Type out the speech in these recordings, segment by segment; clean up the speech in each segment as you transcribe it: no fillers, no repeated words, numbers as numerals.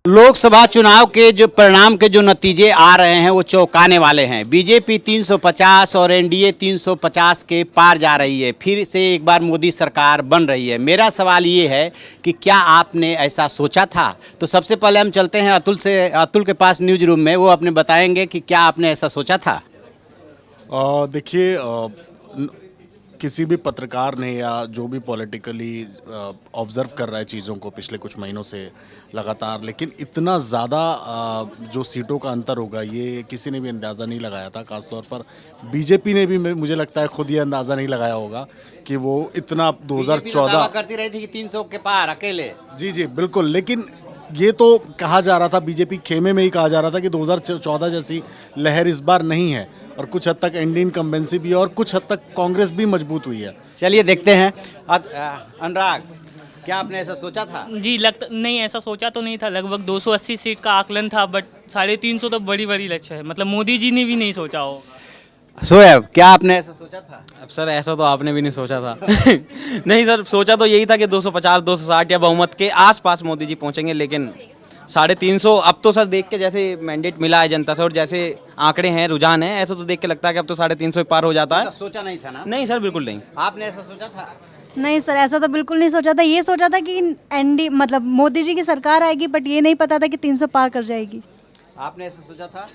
लोकसभा चुनाव के जो परिणाम के जो नतीजे आ रहे हैं वो चौंकाने वाले हैं। बीजेपी 350 और एनडीए 350 के पार जा रही है। फिर से एक बार मोदी सरकार बन रही है। मेरा सवाल ये है कि क्या आपने ऐसा सोचा था? तो सबसे पहले हम चलते हैं अतुल के पास न्यूज रूम में। वो अपने बताएंगे कि क्या आपने ऐसा सोचा था। देखिए, किसी भी पत्रकार ने या जो भी पॉलिटिकली ऑब्ज़र्व कर रहा है चीज़ों को पिछले कुछ महीनों से लगातार, लेकिन इतना ज़्यादा जो सीटों का अंतर होगा ये किसी ने भी अंदाज़ा नहीं लगाया था। ख़ासतौर पर बीजेपी ने भी, मुझे लगता है, खुद ये अंदाज़ा नहीं लगाया होगा कि वो इतना 2014 करती रही थी कि 300 के पार अकेले। जी बिल्कुल, लेकिन ये तो कहा जा रहा था, बीजेपी खेमे में ही कहा जा रहा था कि 2014 जैसी लहर इस बार नहीं है, और कुछ हद तक एंटी इनकम्बेंसी भी है और कुछ हद तक कांग्रेस भी मजबूत हुई है। चलिए देखते हैं। अनुराग, क्या आपने ऐसा सोचा था? जी नहीं, ऐसा सोचा तो नहीं था। लगभग 280 सीट का आकलन था, बट 350 तो बड़ी बड़ी लक्ष्य है। मतलब मोदी जी ने भी नहीं सोचा हो। शोएब, क्या आपने ऐसा सोचा था? अब सर ऐसा तो आपने भी नहीं सोचा था। नहीं सर, सोचा तो यही था कि 250 260 या बहुमत के आसपास मोदी जी पहुंचेंगे, लेकिन 350 अब तो सर देख के, जैसे मैंडेट मिला है जनता से और जैसे आंकड़े हैं, रुझान है, ऐसा तो देख के लगता है कि अब तो 350 पार हो जाता है। सोचा नहीं था ना? नहीं सर, बिल्कुल नहीं। आपने ऐसा सोचा था? नहीं सर, ऐसा तो बिल्कुल नहीं सोचा था। ये सोचा था कि एनडी मतलब मोदी जी की सरकार आएगी, बट ये नहीं पता था कि 300 पार कर जाएगी। आपने ऐसा सोचा था?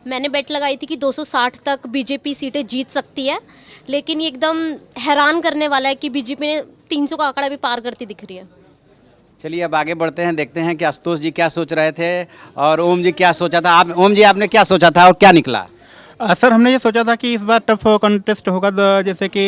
मैंने बेट लगाई थी कि 260 तक बीजेपी सीटें जीत सकती है, लेकिन ये एकदम हैरान करने वाला है कि बीजेपी ने 300 का आंकड़ा भी पार करती दिख रही है। चलिए अब आगे बढ़ते हैं, देखते हैं कि आशुतोष जी क्या सोच रहे थे और ओम जी क्या सोचा था। ओम जी, आपने क्या सोचा था और क्या निकला? सर, हमने ये सोचा था कि इस बार टफ कंटेस्ट होगा, जैसे कि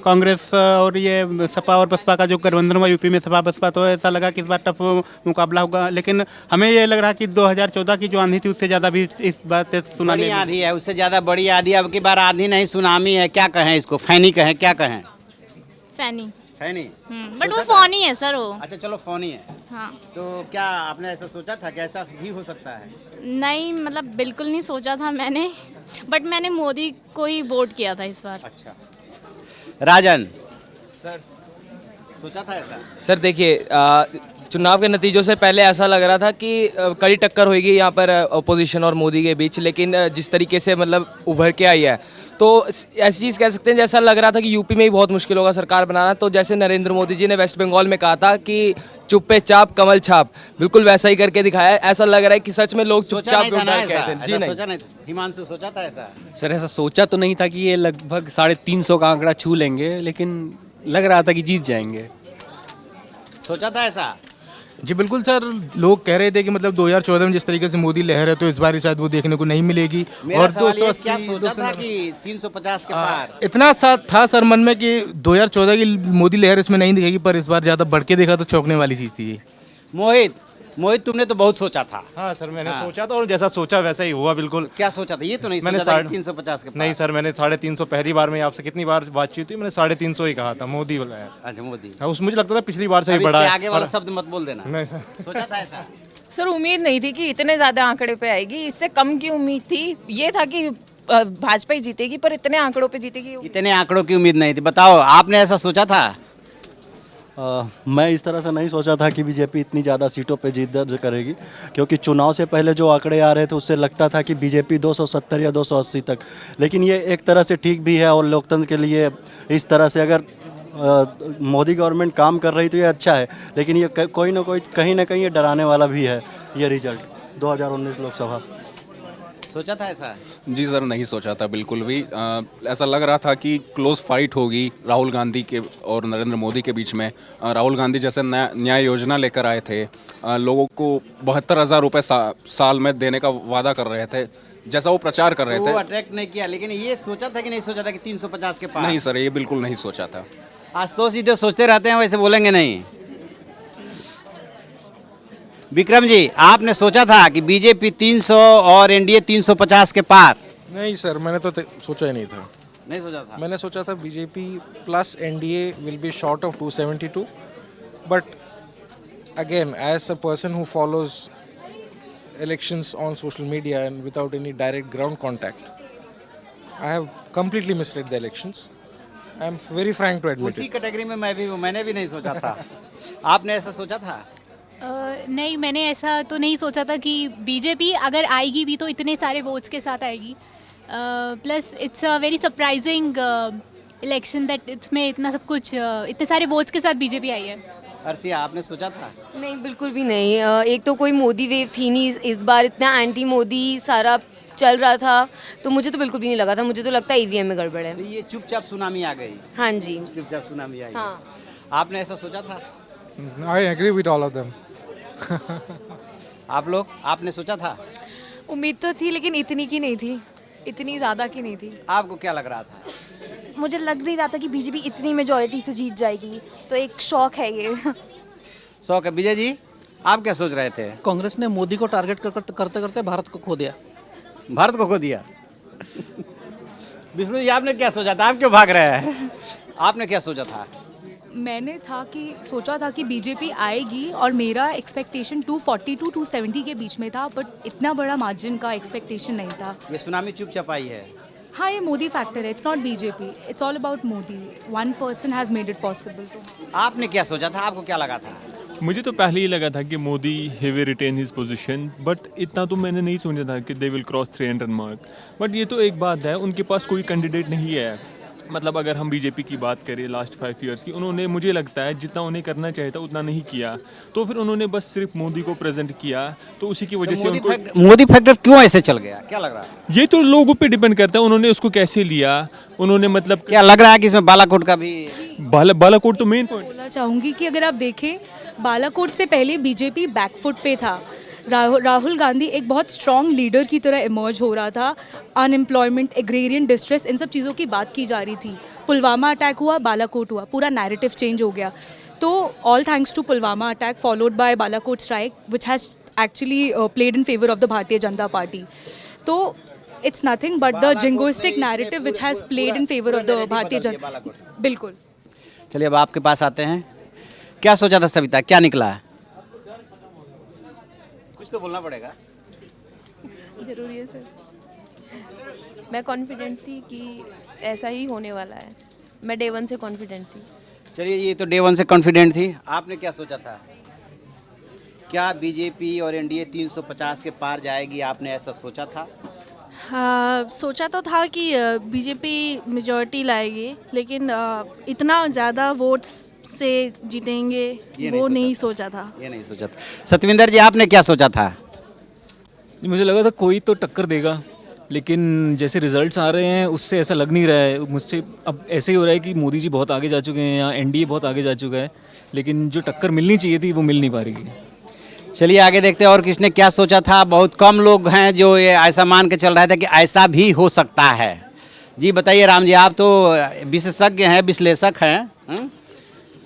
कांग्रेस और ये सपा और बसपा का जो गठबंधन हुआ यूपी में, सपा बसपा, तो ऐसा लगा कि इस बार टफ मुकाबला होगा। लेकिन हमें ये लग रहा है कि 2014 की जो आंधी थी उससे ज़्यादा भी इस बार सुनामी आंधी है, उससे ज़्यादा बड़ी आंधी। अब की बार आंधी नहीं, सुनामी है। क्या कहें इसको? फैनी कहें, क्या कहें? फैनी। फैनी? बट वो फोनी है सर वो। अच्छा चलो, फोनी है। हाँ। तो क्या आपने ऐसा सोचा था कि ऐसा भी हो सकता है? नहीं, मतलब बिल्कुल नहीं सोचा था मैंने, बट मैंने मोदी को ही वोट किया था इस बार। अच्छा, राजन सर सोचा था ऐसा? सर देखिए, चुनाव के नतीजों से पहले ऐसा लग रहा था कि कड़ी टक्कर होगी यहाँ पर अपोजिशन और मोदी के बीच, लेकिन जिस तरीके से मतलब उभर के आई है, तो ऐसी चीज़ कह सकते हैं, जैसा लग रहा था कि यूपी में ही बहुत मुश्किल होगा सरकार बनाना। तो जैसे नरेंद्र मोदी जी ने वेस्ट बंगाल में कहा था कि चुप्पे चाप कमल छाप, बिल्कुल वैसा ही करके दिखाया। ऐसा लग रहा है कि सच में लोग चुपचाप वोट डाल के आए थे। जी नहीं। हिमांशु, सोचा था ऐसा? सर ऐसा सोचा तो नहीं था कि ये लगभग 350 का आंकड़ा छू लेंगे, लेकिन लग रहा था कि जीत जाएंगे। सोचा था ऐसा? जी बिल्कुल सर, लोग कह रहे थे कि मतलब 2014 में जिस तरीके से मोदी लहर है तो इस बार शायद वो देखने को नहीं मिलेगी। और 280 क्या सोचा था कि 350 के पार? इतना सा था सर मन में कि 2014 की मोदी लहर इसमें नहीं दिखेगी, पर इस बार ज़्यादा बढ़ के देखा तो चौंकने वाली चीज़ थी। मोहित, तुमने तो बहुत सोचा था। हाँ सर, मैंने सोचा था और जैसा सोचा वैसा ही हुआ। बिल्कुल। क्या सोचा था? ये तो नहीं मैंने सोचा था कि 350 के पार? नहीं सर, मैंने 350 पहली बार में आपसे कितनी बार बातचीत हुई, मैंने 350 ही कहा था। मोदी वाला है। अच्छा, मोदी। हाँ, उस मुझे लगता था पिछली बार से ही बड़ा है। आगे वाला शब्द मत बोल देना। नहीं सर, सोचा था ऐसा? सर उम्मीद नहीं थी कि इतने ज़्यादा आंकड़े पे आएगी। इससे कम की उम्मीद थी। ये था कि भाजपा ही जीतेगी, पर इतने आंकड़ों पे जीतेगी, इतने आंकड़ों की उम्मीद नहीं थी। बताओ, आपने ऐसा सोचा था? मैं इस तरह से नहीं सोचा था कि बीजेपी इतनी ज़्यादा सीटों पे जीत दर्ज करेगी, क्योंकि चुनाव से पहले जो आंकड़े आ रहे थे उससे लगता था कि बीजेपी 270 या 280 तक। लेकिन ये एक तरह से ठीक भी है, और लोकतंत्र के लिए इस तरह से अगर मोदी गवर्नमेंट काम कर रही तो ये अच्छा है। लेकिन ये कोई ना कोई कहीं ना कहीं ये डराने वाला भी है, ये रिजल्ट 2019 लोकसभा। सोचा था ऐसा? जी सर, नहीं सोचा था बिल्कुल भी। ऐसा लग रहा था कि क्लोज फाइट होगी राहुल गांधी के और नरेंद्र मोदी के बीच में। राहुल गांधी जैसे न्याय योजना लेकर आए थे, लोगों को 72,000 रुपये साल में देने का वादा कर रहे थे, जैसा वो प्रचार कर रहे थे। वो अट्रैक्ट नहीं किया, लेकिन ये सोचा था कि नहीं सोचा था कि 350 के पार? नहीं सर, ये बिल्कुल नहीं सोचा था। आशुतोष जी तो सोचते रहते हैं, वैसे बोलेंगे नहीं। विक्रम जी, आपने सोचा था कि बीजेपी 300 और एनडीए 350 के पार? नहीं सर, मैंने तो सोचा ही नहीं था। नहीं सोचा था? मैंने सोचा था BJP plus NDA will be short of 272, but again as a person who follows elections on social media and without any direct ground contact, I have completely misread the elections. I am very frank to admit उसी it. Category में मैं भी हूँ, मैंने भी नहीं सोचा था। आपने ऐसा सोचा था? नहीं, मैंने ऐसा तो नहीं सोचा था कि बीजेपी अगर आएगी भी तो इतने सारे वोट्स के साथ आएगी। Plus it's a very surprising election that इसमें इतना सब कुछ इतने सारे वोट्स के साथ बीजेपी आई है। अर्सिया, आपने सोचा था? नहीं, बिल्कुल भी नहीं। एक तो कोई मोदी वेव थी नहीं इस बार, इतना एंटी मोदी सारा चल रहा था, तो मुझे तो बिल्कुल भी नहीं लगा था। मुझे तो लगता है ईवीएम में गड़बड़ है। ये चुपचाप सुनामी आ गई। हाँ जी, चुपचाप सुनामी आई। हाँ। आपने ऐसा सोचा था? I agree with all of them. आप लोग, आपने सोचा था? उम्मीद तो थी लेकिन इतनी की नहीं थी, इतनी ज़्यादा की नहीं थी। आपको क्या लग रहा था? मुझे लग नहीं रहा था कि बीजेपी इतनी मेजॉरिटी से जीत जाएगी, तो एक शौक है ये। शौक है। विजय जी, आप क्या सोच रहे थे? कांग्रेस ने मोदी को टारगेट करते करते भारत को खो दिया। भारत को खो दिया। विष्णु जी, आपने क्या सोचा था? आप क्यों भाग रहे हैं? आपने क्या सोचा था? मैंने सोचा था कि बीजेपी आएगी और मेरा एक्सपेक्टेशन 240 टू 270 के बीच में था, बट इतना बड़ा मार्जिन का एक्सपेक्टेशन नहीं था। ये सुनामी चुपचाप आई है। हाँ, ये मोदी फैक्टर है, it's not BJP, it's all about Modi. One person has made it possible. आपने क्या सोचा था? आपको क्या लगा था? मुझे तो पहले ही लगा था कि Modi he will retain his position, but इतना तो मैंने नहीं सोचा था कि they will cross 300 mark. But ये तो एक बात है, उनके पास कोई कैंडिडेट नहीं है। मतलब अगर हम बीजेपी की बात करें लास्ट 5 इयर्स की, उन्होंने, मुझे लगता है जितना उन्हें करना चाहिए था उतना नहीं किया, तो फिर उन्होंने बस सिर्फ मोदी को प्रेजेंट किया, तो उसी की वजह से उनको मोदी फैक्टर क्यों ऐसे चल गया? क्या लग रहा है? ये तो लोगों पे डिपेंड करता है, उन्होंने उसको कैसे लिया। उन्होंने मतलब क्या लग रहा है कि इसमें बालाकोट का भी? बालाकोट तो मेन पॉइंट। बोलना चाहूँगी कि अगर आप देखें, बालाकोट से पहले बीजेपी बैकफुट पे था। राहुल गांधी एक बहुत स्ट्रॉन्ग लीडर की तरह इमर्ज हो रहा था। अनएम्प्लॉयमेंट, एग्रेरियन डिस्ट्रेस, इन सब चीज़ों की बात की जा रही थी। पुलवामा अटैक हुआ, बालाकोट हुआ, पूरा नैरेटिव चेंज हो गया। तो all thanks to Pulwama attack followed by Balakot strike which has actually played in favour of the Bharatiya Janata Party. तो it's nothing but the jingoistic narrative which has played in favour of the Bharatiya Janata. बिल्कुल। चलिए अब आपके पास आते हैं। क्या सोचा था सविता? क्या निकला है? कुछ तो बोलना पड़ेगा। जरूरी है सर। मैं कॉन्फिडेंट थी कि ऐसा ही होने वाला है। मैं डे 1 से कॉन्फिडेंट थी। चलिए, ये तो डे 1 से कॉन्फिडेंट थी। आपने क्या सोचा था? क्या बीजेपी और एनडीए 350 के पार जाएगी? आपने ऐसा सोचा था? हाँ, सोचा तो था कि बीजेपी मेजॉरिटी लाएगी, लेकिन इतना ज़्यादा वोट्स से जीतेंगे वो नहीं सोचा था। ये नहीं सोचा था। सतविंदर जी, आपने क्या सोचा था? मुझे लगा था कोई तो टक्कर देगा, लेकिन जैसे रिजल्ट्स आ रहे हैं उससे ऐसा लग नहीं रहा है मुझसे। अब ऐसे ही हो रहा है कि मोदी जी बहुत आगे जा चुके हैं या एनडीए बहुत आगे जा चुका है, लेकिन जो टक्कर मिलनी चाहिए थी वो मिल नहीं पा रही है। चलिए आगे देखते हैं और किसने क्या सोचा था। बहुत कम लोग हैं जो ये ऐसा मान के चल रहे थे कि ऐसा भी हो सकता है। जी बताइए राम जी, आप तो विशेषज्ञ हैं, विश्लेषक हैं।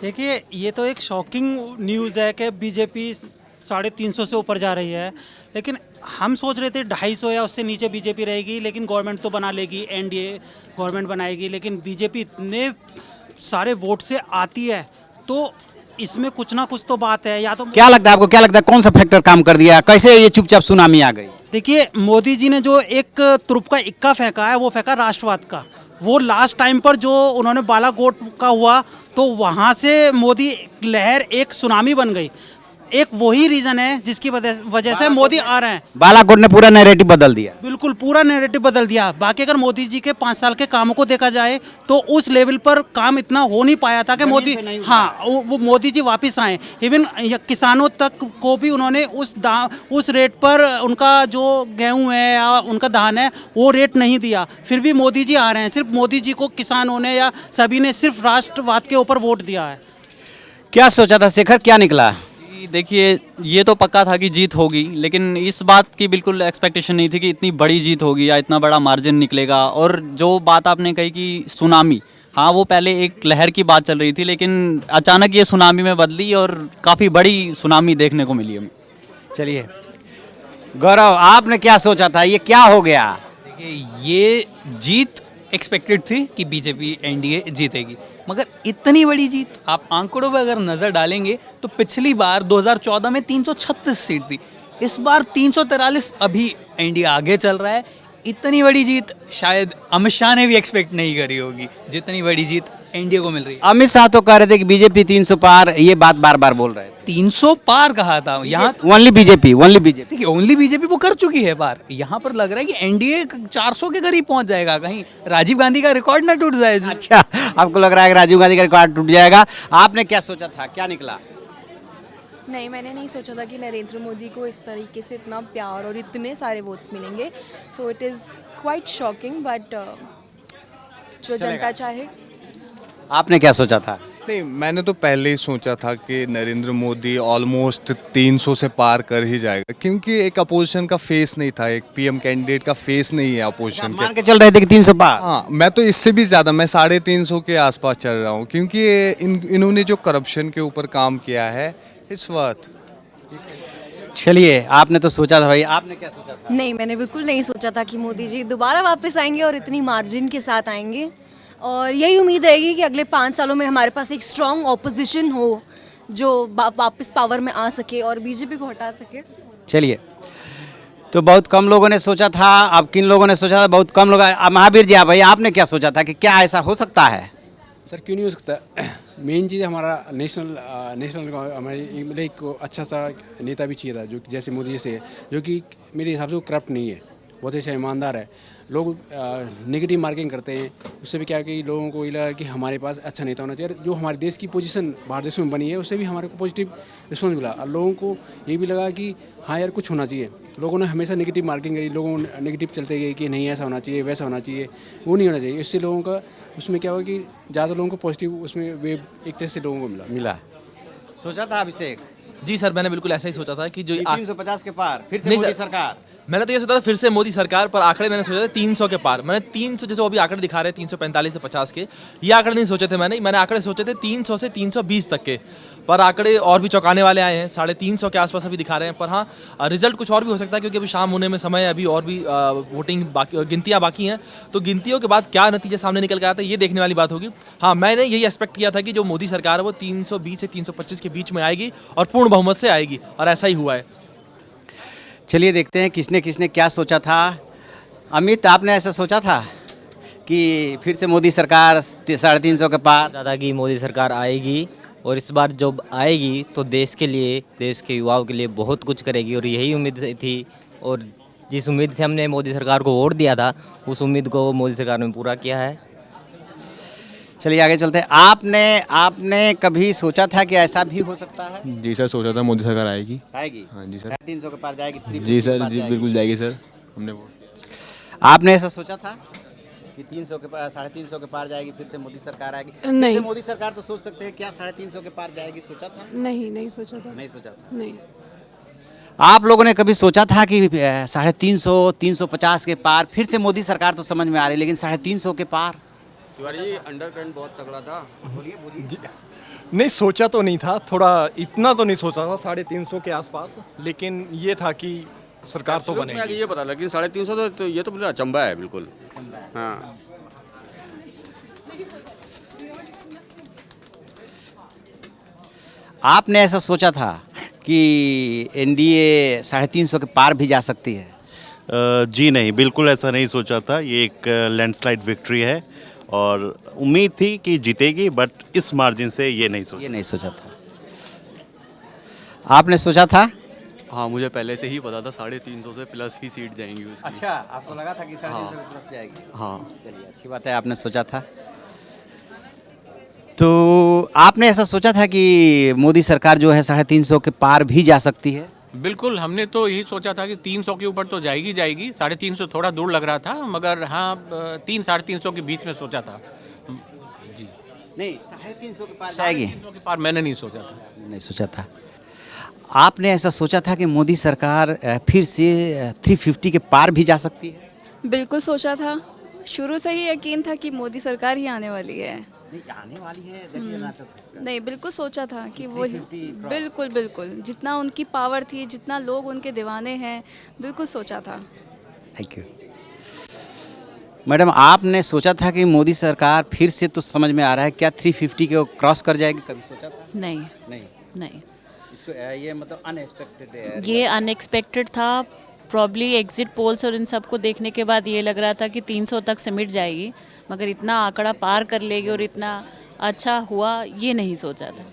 देखिए, ये तो एक शॉकिंग न्यूज़ है कि बीजेपी 350 से ऊपर जा रही है, लेकिन हम सोच रहे थे 250 या उससे नीचे बीजेपी रहेगी, लेकिन गवर्नमेंट तो बना लेगी, एनडीए गवर्नमेंट बनाएगी। लेकिन बीजेपी इतने सारे वोट से आती है, तो इसमें कुछ ना कुछ तो बात है। या तो क्या लगता है आपको? क्या लगता है कौन सा फैक्टर काम कर दिया? कैसे ये चुपचाप सुनामी आ गई? देखिए, मोदी जी ने जो एक तुरुप का इक्का फेंका है, वो फेंका राष्ट्रवाद का। वो लास्ट टाइम पर जो उन्होंने बालाकोट का हुआ, तो वहाँ से मोदी लहर एक सुनामी बन गई। एक वही रीज़न है जिसकी वजह से मोदी आ रहे हैं। बालाकोट ने पूरा नैरेटिव बदल दिया। बिल्कुल, पूरा नैरेटिव बदल दिया। बाकी अगर मोदी जी के 5 साल के कामों को देखा जाए तो उस लेवल पर काम इतना हो नहीं पाया था कि मोदी, हाँ, वो मोदी जी वापस आए। इवन किसानों तक को भी उन्होंने उस रेट पर उनका जो गेहूँ है या उनका धान है वो रेट नहीं दिया। फिर भी मोदी जी आ रहे हैं। सिर्फ मोदी जी को किसानों ने या सभी ने सिर्फ राष्ट्रवाद के ऊपर वोट दिया है। क्या सोचा था शेखर? क्या निकला? देखिए, ये तो पक्का था कि जीत होगी, लेकिन इस बात की बिल्कुल एक्सपेक्टेशन नहीं थी कि इतनी बड़ी जीत होगी या इतना बड़ा मार्जिन निकलेगा। और जो बात आपने कही कि सुनामी, हाँ, वो पहले एक लहर की बात चल रही थी, लेकिन अचानक ये सुनामी में बदली और काफ़ी बड़ी सुनामी देखने को मिली हमें। चलिए गौरव, आपने क्या सोचा था? ये क्या हो गया? देखिए, ये जीत एक्सपेक्टेड थी कि बीजेपी एनडीए जीतेगी, मगर इतनी बड़ी जीत, आप आंकड़ों पर अगर नज़र डालेंगे तो पिछली बार 2014 में 336 सीट थी, इस बार 343। अभी एनडीए आगे चल रहा है। इतनी बड़ी जीत शायद अमित शाह ने भी एक्सपेक्ट नहीं करी होगी, जितनी बड़ी जीत एनडीए को मिल रही है। अमित शाह तो कह रहे थे कि बीजेपी 300 पार, ये बात बार बार बोल रहे थे। 300 पार कहा था यहाँ, ओनली बीजेपी, ओनली बीजेपी। देखिए ओनली बीजेपी वो कर चुकी है पार। यहाँ पर लग रहा है कि एनडीए 400 के करीब पहुंच जाएगा, कहीं राजीव गांधी का रिकॉर्ड ना टूट जाए। अच्छा, आपको लग रहा है कि राजीव गांधी का रिकॉर्ड टूट जाएगा। आपने क्या सोचा था, क्या निकला? नहीं, मैंने नहीं सोचा था कि नरेंद्र मोदी को इस तरीके से इतना प्यार और इतने सारे वोट्स मिलेंगे। So it is quite shocking, but जो जनता चाहे। आपने क्या सोचा था? नहीं, मैंने तो पहले ही सोचा था कि नरेंद्र मोदी ऑलमोस्ट 300 से पार कर ही जाएगा, क्योंकि एक अपोजिशन का फेस नहीं था, एक पीएम कैंडिडेट का फेस नहीं है अपोजिशन मान के चल रहे थे कि 300 पार। हाँ, मैं तो इससे भी ज़्यादा, मैं 350 के आसपास चल रहा हूँ, क्योंकि इन्होंने जो करप्शन के ऊपर काम किया है, इट्स वर्थ। चलिए, आपने तो सोचा था भाई, आपने क्या सोचा था? नहीं, मैंने बिल्कुल नहीं सोचा था कि मोदी जी दोबारा वापस आएंगे और इतनी मार्जिन के साथ आएंगे। और यही उम्मीद रहेगी कि अगले 5 सालों में हमारे पास एक स्ट्रॉन्ग ऑपोजिशन हो जो वापस पावर में आ सके और बीजेपी को हटा सके। चलिए, तो बहुत कम लोगों ने सोचा था, अब किन लोगों ने सोचा था? बहुत कम लोग। महावीर जी, भाई आपने क्या सोचा था कि क्या ऐसा हो सकता है? सर क्यों नहीं हो सकता? मेन चीज़ हमारा नेशनल हमारी मतलब एक अच्छा सा नेता भी चाहिए था, जो जैसे मोदी जैसे है, जो कि मेरे हिसाब से वो करप्ट नहीं है, बहुत अच्छा ईमानदार है। लोग नेगेटिव मार्किंग करते हैं, उससे भी क्या कि लोगों को ये लगा कि हमारे पास अच्छा नेता होना चाहिए। जो हमारे देश की पोजीशन भारत देश में बनी है, उससे भी हमारे को पॉजिटिव रिस्पॉन्स मिला। और लोगों को ये भी लगा कि हाँ यार कुछ होना चाहिए। लोगों ने हमेशा नेगेटिव मार्किंग करी, लोगों नेगेटिव चलते गए कि नहीं ऐसा होना चाहिए, वैसा होना चाहिए, वो नहीं होना चाहिए। इससे लोगों का उसमें क्या हुआ कि ज़्यादा लोगों को पॉजिटिव उसमें वेव एक तरह से लोगों को मिला। सोचा था अभिषेक? जी सर, मैंने बिल्कुल ऐसा ही सोचा था कि जो 350 के पार फिर से नहीं मोदी सर, सरकार। मैंने तो ये सोचा था फिर से मोदी सरकार, पर आंकड़े मैंने सोचा था 300 के पार। मैंने 300 जैसे वो अभी आंकड़े दिखा रहे हैं 345 से 50 के, ये आंकड़े नहीं सोचे थे मैंने आंकड़े सोचे थे 300 से 320 तक के। पर आंकड़े और भी चौंकाने वाले आए हैं, 350 के आसपास अभी दिखा रहे हैं। पर हाँ, रिजल्ट कुछ और भी हो सकता है, क्योंकि अभी शाम होने में समय है, अभी और भी वोटिंग बाकी, गिनतियाँ बाकी हैं। तो गिनतियों के बाद क्या नतीजा सामने निकल के आता है, ये देखने वाली बात होगी। हाँ, मैंने यही एक्सपेक्ट किया था कि जो मोदी सरकार है वो 320 से 325 के बीच में आएगी और पूर्ण बहुमत से आएगी, और ऐसा ही हुआ है। चलिए देखते हैं किसने किसने क्या सोचा था। अमित, आपने ऐसा सोचा था कि फिर से मोदी सरकार 350 के पार? सोचा था कि मोदी सरकार आएगी, और इस बार जब आएगी तो देश के लिए, देश के युवाओं के लिए बहुत कुछ करेगी, और यही उम्मीद थी। और जिस उम्मीद से हमने मोदी सरकार को वोट दिया था, उस उम्मीद को मोदी सरकार ने पूरा किया है। चलिए आगे चलते हैं। आपने कभी सोचा था कि ऐसा भी हो सकता है? जी सर, सोचा था मोदी सरकार आएगी। आएगी? हाँ जी सर। 350 के पार जाएगी? जी सर, जी बिल्कुल जाएगी सर, हमने वोट। आपने ऐसा सोचा था कि 300 के पार, 350 के पार जाएगी, फिर से मोदी सरकार आएगी? नहीं। फिर से मोदी सरकार तो सोच सकते हैं, क्या 350 के पार जाएगी? सोचा था? नहीं सोचा था। नहीं सोचा था। नहीं। आप लोगों ने कभी सोचा था कि 350, 350 के पार फिर से मोदी सरकार तो समझ में आ रही, लेकिन 350 के पार? तिवारी, अंडरकरंट बहुत तगड़ा था। बोलिए। नहीं, सोचा तो नहीं था, थोड़ा इतना तो नहीं सोचा था 350 के आसपास, लेकिन ये था कि सरकार तो बनेगी। ये पता लगा, 350 तो ये तो बिल्कुल अचंभा है, बिल्कुल। हाँ, आपने ऐसा सोचा था कि एनडीए 350 के पार भी जा सकती है? जी नहीं, बिल्कुल ऐसा नहीं सोचा था। ये एक लैंडस्लाइड विक्ट्री है और उम्मीद थी कि जीतेगी, बट इस मार्जिन से ये नहीं सोचा था। आपने सोचा था? हाँ, मुझे पहले से ही पता था 350 से प्लस ही सीट जाएंगी उसकी। अच्छा, आपको लगा था कि 350 प्लस जाएगी? हाँ। चलिए, अच्छी बात है, आपने सोचा था। तो आपने ऐसा सोचा था कि मोदी सरकार जो है 350 के पार भी जा सकती है? बिल्कुल, हमने तो यही सोचा था कि 300 के ऊपर तो जाएगी 350 थोड़ा दूर लग रहा था, मगर हाँ 300-350 के बीच में सोचा था। जी नहीं, 350 के पार जाएगी? 350 के पार मैंने नहीं सोचा था। नहीं सोचा था। आपने ऐसा सोचा था कि मोदी सरकार फिर से 350 के पार भी जा सकती है? बिल्कुल सोचा था, शुरू से ही यकीन था कि मोदी सरकार ही आने वाली है। नहीं, आने वाली है, देखिए ना। तो नहीं, बिल्कुल सोचा था कि वो बिल्कुल जितना उनकी पावर थी, जितना लोग उनके दीवाने हैं, बिल्कुल सोचा था। Thank you madam. आपने सोचा था कि मोदी सरकार फिर से, तो समझ में आ रहा है, क्या 350 को क्रॉस कर जाएगी? कभी सोचा था? नहीं। इसको ये मतलब अनएक्सपेक्टेड है? ये अनएक्सपेक्टेड था। प्रॉब्ली एग्जिट पोल्स और इन सब को देखने के बाद ये लग रहा था कि 300 तक सिमट जाएगी, मगर इतना आंकड़ा पार कर लेगी और इतना अच्छा हुआ ये नहीं सोचा था।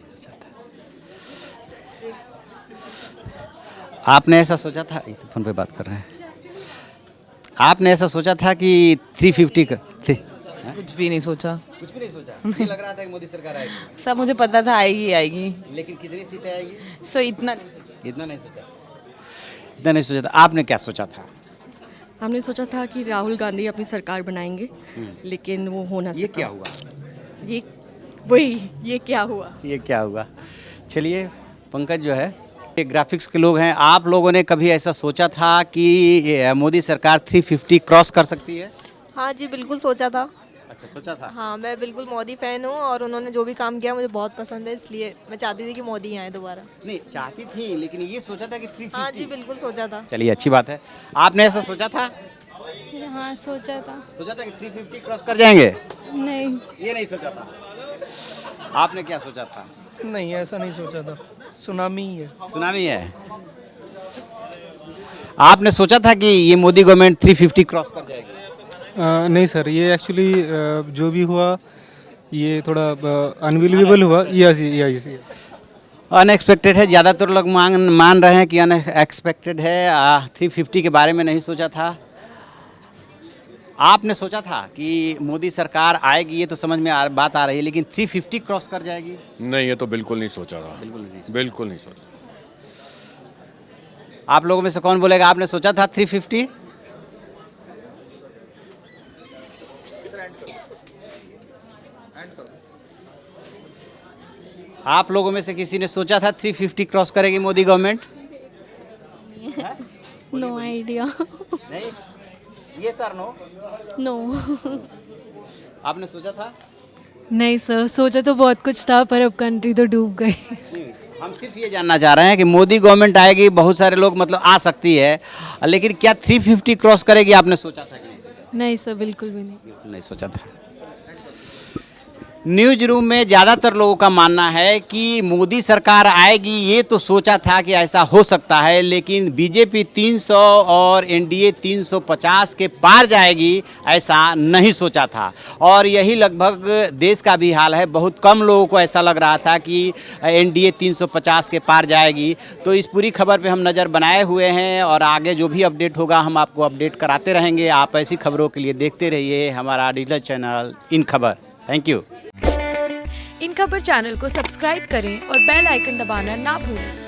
आपने ऐसा सोचा था, फोन पे बात कर रहे हैं, आपने ऐसा सोचा था कि 350 का कुछ भी नहीं सोचा। कुछ भी नहीं सोचा? मुझे लग रहा था कि मोदी सरकार आएगी। सब मुझे पता था आएगी आएगी, लेकिन कितनी सीटें आएगी? सो इतना नहीं सोचा। इतना नहीं सोचा, इतना नहीं सोचा था। आपने क्या सोचा था? हमने सोचा था कि राहुल गांधी अपनी सरकार बनाएंगे, लेकिन वो हो ना सका। ये क्या हुआ? ये क्या हुआ? ये क्या हुआ? चलिए, पंकज जो है ये ग्राफिक्स के लोग हैं। आप लोगों ने कभी ऐसा सोचा था कि मोदी सरकार 350 क्रॉस कर सकती है? हाँ जी, बिल्कुल सोचा था। अच्छा, सोचा था। हाँ, मैं बिल्कुल मोदी फैन हूँ और उन्होंने जो भी काम किया मुझे बहुत पसंद है, इसलिए मैं चाहती थी कि मोदी आए दोबारा। नहीं चाहती थी, लेकिन ये सोचा था कि 350। हाँ जी, बिल्कुल सोचा था। चलिए, अच्छी बात है। आपने ऐसा सोचा था? हाँ, सोचा था। सोचा था कि 350 क्रॉस कर जाएंगे? नहीं, ये नहीं सोचा था। आपने क्या सोचा था? नहीं, ऐसा नहीं सोचा था। सुनामी ही है। सुनामी है। आपने सोचा था कि ये मोदी गवर्नमेंट 350 क्रॉस कर जाएगी? नहीं सर, ये एक्चुअली जो भी हुआ ये थोड़ा अनबिलीवेबल हुआ। यस अनएक्सपेक्टेड है। ज़्यादातर लोग मान रहे हैं कि अनएक्सपेक्टेड है। 350 के बारे में नहीं सोचा था। आपने सोचा था कि मोदी सरकार आएगी, ये तो समझ में बात आ रही है, लेकिन 350 क्रॉस कर जाएगी? नहीं, ये तो बिल्कुल नहीं सोचा था। बिल्कुल नहीं सोचा। आप लोगों में से कौन बोलेगा आपने सोचा था 350? आप लोगों में से किसी ने सोचा था 350 क्रॉस करेगी मोदी गवर्नमेंट? No idea. नहीं, ये सर नो। आपने सोचा था? नहीं सर, सोचा तो बहुत कुछ था पर अब कंट्री तो डूब गई। हम सिर्फ ये जानना चाह रहे हैं कि मोदी गवर्नमेंट आएगी, बहुत सारे लोग मतलब आ सकती है, लेकिन क्या 350 क्रॉस करेगी? आपने सोचा था कि नहीं सोचा? नहीं सर, बिल्कुल भी नहीं। बिल्कुल नहीं सोचा था। न्यूज रूम में ज़्यादातर लोगों का मानना है कि मोदी सरकार आएगी, ये तो सोचा था कि ऐसा हो सकता है, लेकिन बीजेपी 300 और एनडीए 350 के पार जाएगी ऐसा नहीं सोचा था। और यही लगभग देश का भी हाल है। बहुत कम लोगों को ऐसा लग रहा था कि एनडीए 350 के पार जाएगी। तो इस पूरी खबर पे हम नज़र बनाए हुए हैं और आगे जो भी अपडेट होगा हम आपको अपडेट कराते रहेंगे। आप ऐसी खबरों के लिए देखते रहिए हमारा डिजिटल चैनल इन खबर। Thank you. इन खबर चैनल को सब्सक्राइब करें और बेल आइकन दबाना ना भूलें।